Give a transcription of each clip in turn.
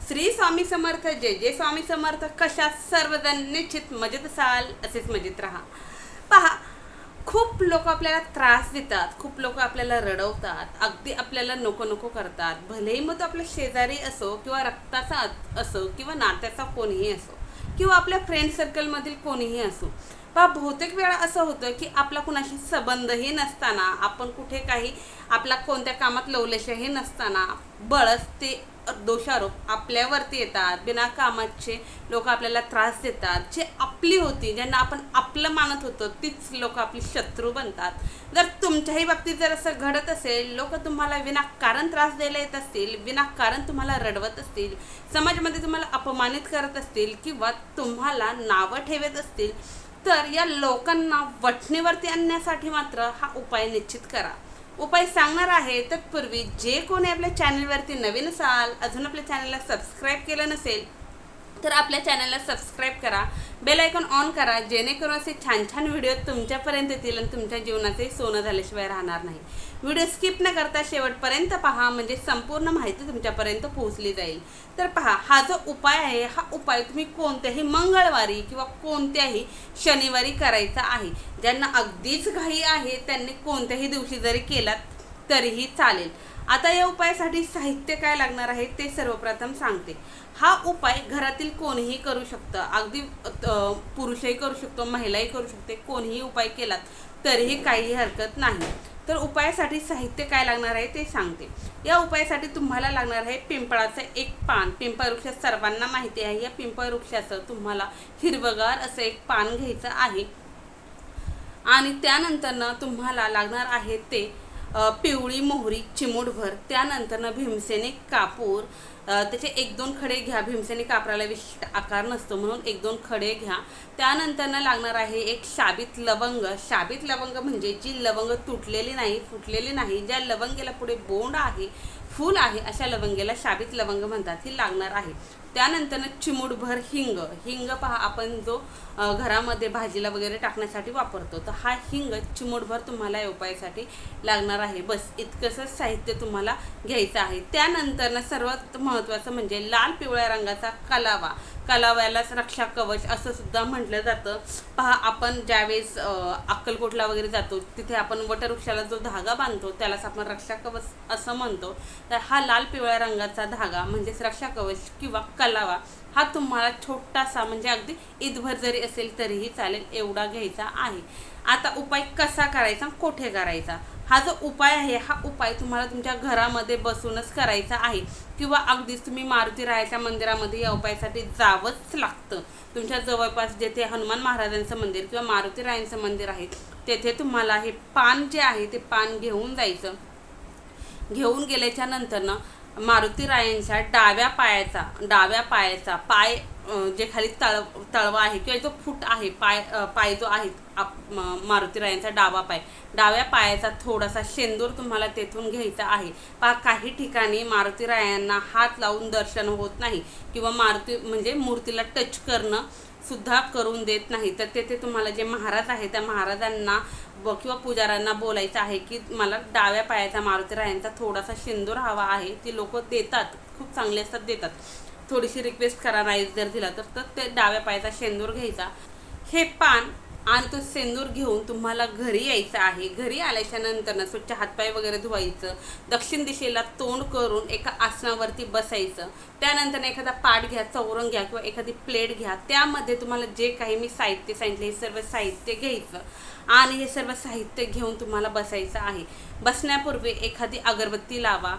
श्री स्वामी समर्थ, जय जय स्वामी समर्थ. कशा सर्वजण निश्चित मजेत असाल, असेच मजेत राहा. पहा, खूप लोक आपल्याला त्रास देतात, खूप लोक आपल्याला रडवतात, अगदी आपल्याला नको नको करतात. भलेही मग तो आपला शेजारी असो किंवा रक्ताचा असो किंवा नात्याचा कोणीही असो किंवा आपल्या फ्रेंड सर्कलमधील कोणीही असो. पहा, बहुतेक वेळा असं होतं की आपला कुणाशी संबंधही नसताना, आपण कुठे काही आपला कोणत्या कामात लवलेशही नसताना बळच ते दोषारोप आपल्यावरती येतात. बिना कामाचे लोक आपल्याला त्रास देतात. जे आपली होती, ज्यांना आपण आपलं मानत होतो, तीच लोक आपली शत्रू बनतात. जर तुमच्याही बाबतीत जर असं घडत असेल, लोक तुम्हाला विनाकारण त्रास द्यायला येत असतील, विनाकारण तुम्हाला रडवत असतील, समाजामध्ये तुम्हाला अपमानित करत असतील किंवा तुम्हाला नावं ठेवत असतील, तर या लोकांना वठणीवरती आणण्यासाठी मात्र हा उपाय निश्चित करा. उपाय सांगणार आहे तत्पूर्वी जे कोणी आपल्या चॅनलवरती नवीन असाल, अजून आपल्या चॅनलला सबस्क्राईब केलं नसेल तर आपल्या चॅनलला सबस्क्राईब करा, बेल आयकॉन ऑन करा, जेणेकरून असे छान छान व्हिडिओ तुमच्यापर्यंत येतील आणि तुमच्या जीवनाचे सोनं झाल्याशिवाय राहणार नाही. व्हिडिओ स्किप न करता शेवटपर्यंत पहा, म्हणजे संपूर्ण माहिती तुमच्यापर्यंत पोहोचली जाईल. तर पहा, हा जो उपाय आहे, हा उपाय तुम्ही कोणत्याही मंगळवारी किंवा कोणत्याही शनिवारी करायचा आहे. ज्यांना अगदीच घाई आहे त्यांनी कोणत्याही दिवशी जरी केलात तरीही चालेल. आता या उपायासाठी साहित्य काय लागणार आहे ते सर्वप्रथम सांगते. हा उपाय घरातील कोणीही करू शकतं, अगदी पुरुषही करू शकतो, महिलाही करू शकते. कोणीही उपाय केलात तरीही काही हरकत नाही. तर उपायासाठी साहित्य काय लागणार आहे ते सांगते. या उपायासाठी तुम्हाला लागणार आहे पिंपळाचं एक पान. पिंपळ वृक्ष सर्वांना माहिती आहे. या पिंपळ वृक्षाचं तुम्हाला हिरवगार असं एक पान घ्यायचं आहे आणि त्यानंतरनं तुम्हाला लागणार आहे ते पिवळी मोहरी चिमूटभर. त्यानंतरनं भीमसेनी कापूर, त्याचे 1-2 खडे घ्या. भीमसेनी कापराला विशिष्ट आकार नसतो म्हणून 1-2 खडे घ्या. त्यानंतरनं लागणार आहे एक शाबीत लवंग. शाबीत लवंग म्हणजे जी लवंग तुटलेली नाही, फुटलेली नाही, ज्या लवंगेला पुढे बोंड आहे, फूल आहे, अशा लवंगेला शाबीत लवंग म्हणतात. ही लागणार आहे. त्यानंतरनं चिमूटभर हिंग. हिंग पहा, आपण जो घरामध्ये भाजीला वगैरे टाकण्यासाठी वापरतो, तर हा हिंग चिमूटभर तुम्हाला या उपायासाठी लागणार आहे. बस इतकंच साहित्य तुम्हाला घ्यायचं आहे. त्यानंतरनं सर्वात महत्त्वाचं म्हणजे लाल पिवळ्या रंगाचा कलावा. कलाव्यालाच रक्षा कवच असं सुद्धा म्हटलं जातं. पहा, आपण ज्यावेळेस अक्कलकोटला वगैरे जातो तिथे आपण वटवृक्षाला जो धागा बांधतो त्यालाच आपण रक्षा कवच असं म्हणतो. तर हा लाल पिवळ्या रंगाचा धागा म्हणजेच रक्षा कवच किंवा कलावा हा तुम्हाला छोटासा, म्हणजे अगदी ईदभर जरी असेल तरीही चालेल, एवढा घ्यायचा आहे. आता उपाय कसा करायचा, कोठे करायचा? हा जो उपाय आहे, हा उपाय तुम्हाला तुमच्या घरामध्ये बसूनच करायचा आहे किंवा अगदीच तुम्ही मारुतीरायाच्या मंदिरामध्ये या उपायासाठी जावंच लागतं. तुमच्या जवळपास जेथे हनुमान महाराजांचं मंदिर किंवा मारुतीरायांचं मंदिर आहे तेथे तुम्हाला हे पान जे आहे ते पान घेऊन जायचं. घेऊन गेल्याच्या नंतरनं मारुतीरायांच्या डाव्या पायाचा पाय जे खाली तळवा आहे किंवा जो फूट आहे, पाय जो आहे मारुतीरायांचा डाव्या पायाचा थोडासा शेंदूर तुम्हाला तेथून घ्यायचा आहे. पहा, काही ठिकाणी मारुतीरायांना हात लावून दर्शन होत नाही किंवा म्हणजे मूर्तीला टच करणं सुद्धा करून देत नाही. तर तेथे तुम्हाला जे महाराज आहे त्या महाराजांना किंवा पुजाऱ्यांना बोलायचं आहे की मला डाव्या पायाचा मारुतीरायांचा थोडासा शेंदूर हवा आहे. ती लोक देतात, खूप चांगले असतात, देतात. थोडीशी रिक्वेस्ट करा, नाही जर दिला तर ते डाव्या पायाचा शेंदूर घ्यायचा. हे पान आणि तो शेंदूर घेऊन तुम्हाला घरी यायचं आहे. घरी आल्याच्या नंतर स्वच्छ हातपाय वगैरे धुवायचं. दक्षिण दिशेला तोंड करून एका आसनावरती बसायचं. त्यानंतर एखादा पाट घ्या, चौरंग घ्या किंवा एखादी प्लेट घ्या. त्यामध्ये तुम्हाला जे काही मी साहित्य सांगितलं हे सर्व साहित्य घ्यायचं आणि हे सर्व साहित्य घेऊन तुम्हाला बसायचं आहे. बसण्यापूर्वी एखादी अगरबत्ती लावा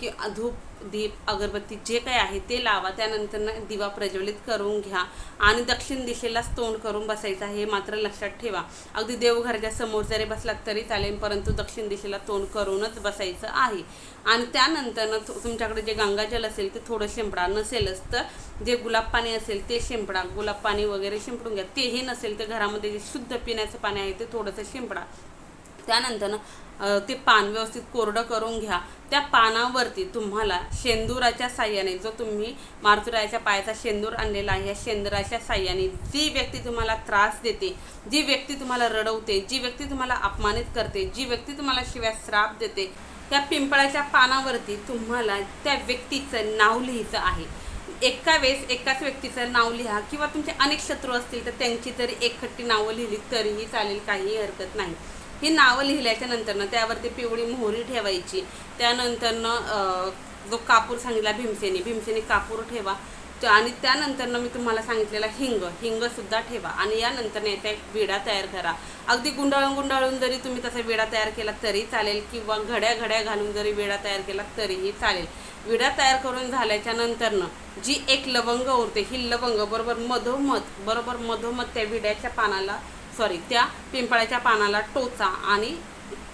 की धूप, दीप, अगरबत्ती जे काही आहे ते लावा. त्यानंतर दिवा प्रज्वलित करून घ्या आणि दक्षिण दिशेलाच तोंड करून बसायचं आहे. हे मात्र लक्षात ठेवा. अगदी देवघराच्या समोर जरी बसलात तरी चालेल, परंतु दक्षिण दिशेला तोंड करूनच बसायचं आहे. आणि त्यानंतर तुमच्याकडे जे गंगाजल असेल ते थोडं शिंपडा, नसेलच तर जे गुलाब पाणी असेल ते शिंपडा. गुलाब पाणी वगैरे शिंपडून घ्या. तेही नसेल तर घरामध्ये जे शुद्ध पिण्याचं पाणी आहे ते थोडंसं शिंपडा. त्यानंतर ते पान व्यवस्थित कोरडं करून घ्या. त्या पानावरती तुम्हाला शेंदुराच्या साह्याने, जो तुम्ही मारुतीरायाच्या पायाचा शेंदूर आणलेला आहे, या शेंदुराच्या साह्याने जी व्यक्ती तुम्हाला त्रास देते, जी व्यक्ती तुम्हाला रडवते, जी व्यक्ती तुम्हाला अपमानित करते, जी व्यक्ती तुम्हाला शिव्या श्राप देते, या पिंपळाच्या पानावरती तुम्हाला त्या व्यक्तीचं नाव लिहायचं आहे. एका वेळेस एकाच व्यक्तीचं नाव लिहा, किंवा तुमचे अनेक शत्रू असतील तर त्यांची जरी एकखट्टी नावं लिहिली तरीही चालेल, काहीही हरकत नाही. ही नावं लिहिल्याच्या नंतरनं त्यावरती पिवळी मोहरी ठेवायची. त्यानंतरनं जो कापूर सांगितला भीमसेनी कापूर ठेवा. आणि त्यानंतरनं मी तुम्हाला सांगितलेला हिंगसुद्धा ठेवा. आणि यानंतर याचा एक विडा तयार करा. अगदी गुंडाळून जरी तुम्ही तसा विडा तयार केला तरी चालेल, किंवा घड्या घालून जरी विडा तयार केला तरीही चालेल. विडा तयार करून झाल्याच्या नंतरनं जी एक लवंग उरते, ही लवंग बरोबर मधोमध त्या विड्याच्या पानाला त्या पिंपळाच्या पानाला टोचा आणि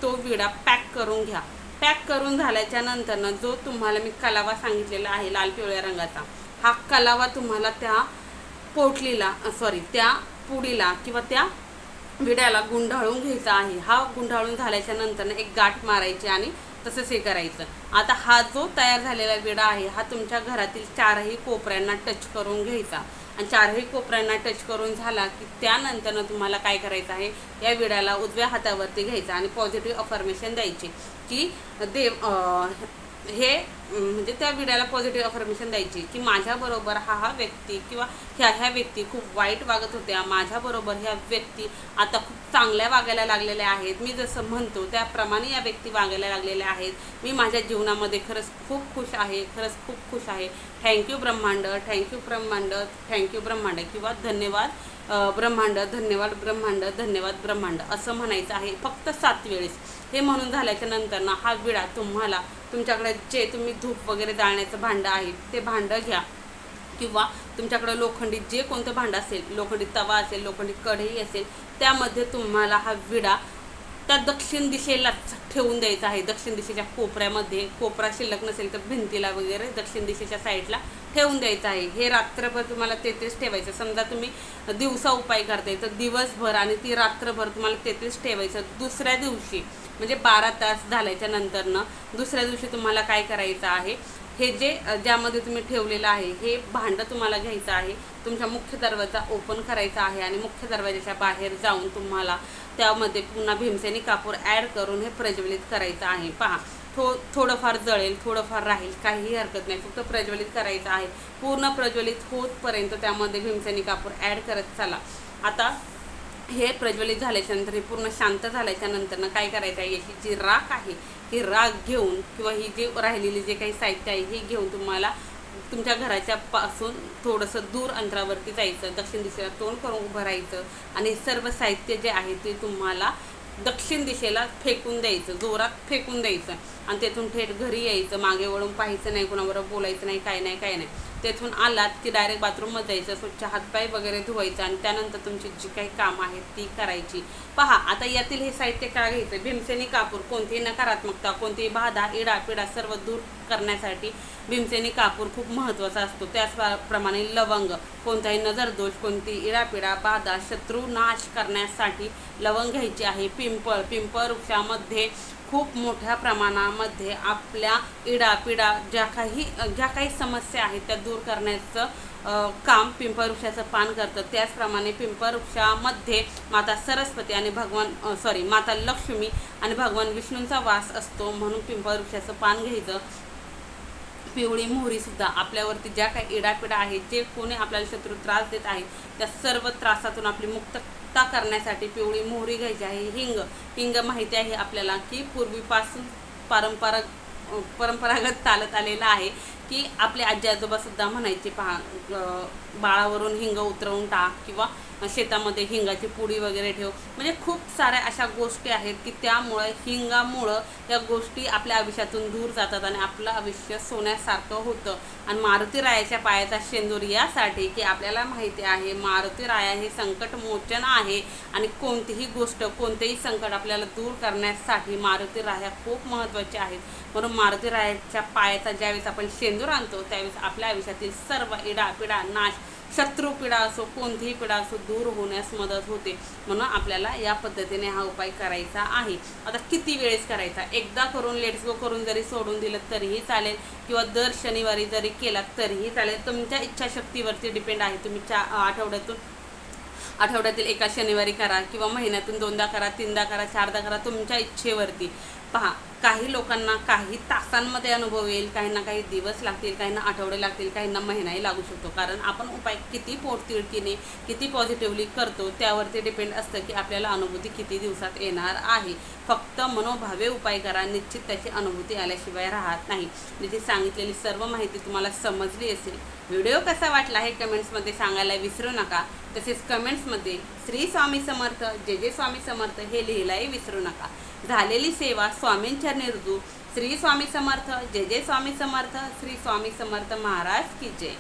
तो विडा पॅक करून घ्या. पॅक करून झाल्याच्या नंतरनं जो तुम्हाला मी कलावा सांगितलेला आहे लाल पिवळ्या रंगाचा, हा कलावा तुम्हाला त्या पोटलीला त्या पुडीला किंवा त्या विड्याला गुंडाळून घ्यायचा आहे. हा गुंडाळून झाल्याच्या नंतर एक गाठ मारायची आणि तसंच हे करायचं. आता हा जो तयार झालेला विडा आहे हा तुमच्या घरातील 4ही कोपऱ्यांना टच करून घ्यायचा. आणि 4ही कोपऱ्यांना टच करून झाला की त्यानंतरनं तुम्हाला काय करायचं आहे, या विड्याला उजव्या हातावरती घ्यायचा आणि पॉझिटिव्ह अफर्मेशन द्यायची की म्हणजे त्या विड्याला पॉझिटिव्ह अफर्मेशन द्यायची की माझ्याबरोबर हा व्यक्ती किंवा ह्या व्यक्ती खूप वाईट वागत होत्या, माझ्याबरोबर ह्या व्यक्ती आता खूप चांगल्या वागायला लागलेल्या आहेत. मी जसं म्हणतो त्याप्रमाणे या व्यक्ती वागायला लागलेल्या आहेत. मी माझ्या जीवनामध्ये खरंच खूप खुश आहे. थँक्यू ब्रह्मांड, थँक्यू ब्रह्मांड किंवा धन्यवाद ब्रह्मांड असं म्हणायचं आहे फक्त 7 वेळेस. हे म्हणून झाल्याच्या नंतर हा विडा तुम्हाला तुमच्याकडे जे तुम्ही धूप वगैरे जाळण्याचं भांडं आहे ते भांडं घ्या, किंवा तुमच्याकडे लोखंडी जे कोणतं भांडं असेल, लोखंडी तवा असेल, लोखंडी कढई असेल, त्यामध्ये तुम्हाला हा विडा त्या दक्षिण दिशेला ठेवून द्यायचा आहे. दक्षिण दिशेच्या कोपऱ्यामध्ये, कोपरा शिल्लक नसेल तर भिंतीला वगैरे दक्षिण दिशेच्या साईडला ठेवून द्यायचं आहे. हे रात्रभर तुम्हाला तेथेच ठेवायचं. समजा तुम्ही दिवसा उपाय करताय तर दिवसभर आणि ती रात्रभर तुम्हाला तेथेच ठेवायचं. दुसऱ्या दिवशी म्हणजे 12 तास झाल्याच्या नंतरनं दुसऱ्या दिवशी तुम्हाला काय करायचं आहे, हे ज्यामध्ये तुम्ही ठेवलेलं आहे हे भांडं तुम्हाला घ्यायचं आहे. तुमच्या मुख्य दरवाजा ओपन करायचा आहे आणि मुख्य दरवाजाच्या बाहेर जाऊन तुम्हाला त्यामध्ये पुन्हा भीमसेनी कापूर ॲड करून हे प्रज्वलित करायचं आहे. पहा, थोडंफार जळेल, थोडंफार राहील, काहीही हरकत नाही, फक्त प्रज्वलित करायचं आहे. पूर्ण प्रज्वलित होतपर्यंत त्यामध्ये भीमसेनी कापूर ॲड करत चला. आता हे प्रज्वलित झाल्याच्या नंतर, हे पूर्ण शांत झाल्याच्या नंतर काय करायचं आहे, याची जी राख आहे ही राख घेऊन किंवा ही जी राहिलेली जे काही साहित्य आहे हे घेऊन तुम्हाला तुमच्या घराच्या पासून थोडंसं दूर अंतरावरती जायचं. दक्षिण दिशेला तोंड करून उभं राहायचं आणि सर्व साहित्य जे आहे ते तुम्हाला दक्षिण दिशेला फेकून द्यायचं, जोरात फेकून द्यायचं. आणि तेथून थेट घरी यायचं. मागे वळून पाहायचं नाही, कोणाबरोबर बोलायचं नाही, काय नाही. तेथून आलात की डायरेक्ट बाथरूममध्ये जायचं, स्वच्छ हातपाय वगैरे धुवायचं आणि त्यानंतर तुमची जी काही कामं आहेत ती करायची. पहा, आता यातील हे साहित्य काय घ्यायचं, भीमसेनी कापूर. कोणतीही नकारात्मकता, कोणतीही बाधा, इडापिडा सर्व दूर करण्यासाठी भीमसेनी कापूर खूप महत्त्वाचा असतो. त्याचप्रमाणे लवंग, कोणताही नजरदोष, कोणतीही इडापिडा, बाधा, शत्रू नाश करण्यासाठी लवंग घ्यायची आहे. पिंपळ वृक्षामध्ये खूप मोठ्या प्रमाणामध्ये आपल्या इडापिडा ज्या काही समस्या आहेत त्या दूर करण्याचं काम पिंपळ वृक्षाचं पान करतं. त्याचप्रमाणे पिंपळ वृक्षामध्ये माता सरस्वती आणि माता लक्ष्मी आणि भगवान विष्णूंचा वास असतो, म्हणून पिंपळ वृक्षाचं पान घ्यायचं. पिवळी मोहरीसुद्धा आपल्यावरती ज्या काही इडापिडा आहेत, जे कोणी आपल्याला शत्रू त्रास देत आहे त्या सर्व त्रासातून आपली मुक्तता करण्यासाठी पिवळी मोहरी घ्यायची आहे. हिंग माहिती आहे आपल्याला की पूर्वीपासून परंपरागत चालत आलेला आहे की आपले आजी आजोबासुद्धा म्हणायचे, पहा, बाळावरून हिंग उतरवून टाक किंवा शेतामध्ये हिंगाची पुडी वगैरे ठेव. म्हणजे खूप साऱ्या अशा गोष्टी आहेत की त्यामुळे हिंगामुळं या गोष्टी आपल्या आयुष्यातून दूर जातात आणि आपलं आयुष्य सोन्यासारखं होतं. आणि मारुती रायाच्या पायाचा शेंदूर यासाठी की आपल्याला माहिती आहे मारुती राया हे संकटमोचन आहे आणि कोणतीही गोष्ट, कोणतेही संकट आपल्याला दूर करण्यासाठी मारुती राया खूप महत्त्वाचे आहेत. म्हणून मारुती रायाच्या पायाचा ज्यावेळेस आपण शेंदूर आणतो त्यावेळेस आपल्या आयुष्यातील सर्व इडापिडा नाश, शत्रुपीडा असो, कोणतीही पीडा असो, दूर होण्यास मदत होते. म्हणून आपल्याला या पद्धतीने हा उपाय करायचा आहे. आता किती वेळेस करायचा, एकदा करून लेट्स गो करून जरी सोडून दिलं तरीही चालेल किंवा दर शनिवारी जरी केला तरीही चालेल. तुमच्या इच्छाशक्तीवरती डिपेंड आहे. तुम्ही आठवड्यातील एका शनिवारी करा किंवा महिन्यातून 2दा करा, 3दा करा, 4दा करा, तुमच्या इच्छेवरती. पहा, काही लोकांना काही तासांमध्ये अनुभव येईल, काहींना काही दिवस लागतील, काहींना आठवडे लागतील, काहींना महिनाही लागू शकतो. कारण आपण उपाय किती पोटतिडकीने किती पॉझिटिव्हली करतो त्यावरती डिपेंड असतं की आपल्याला अनुभूती किती दिवसात येणार आहे. फक्त मनोभावे उपाय करा, निश्चित त्याची अनुभूती आल्याशिवाय राहत नाही. जी सांगितलेली सर्व माहिती तुम्हाला समजली असेल. व्हिडिओ कसा वाटला हे कमेंट्समध्ये सांगायला विसरू नका. तसेच कमेंट्समध्ये श्री स्वामी समर्थ, जय जय स्वामी समर्थ हे लिहिलाही विसरू नका. झालेली सेवा स्वामींच्या निर्जू. श्री स्वामी समर्थ, जय जय स्वामी समर्थ, श्री स्वामी समर्थ महाराज की जय.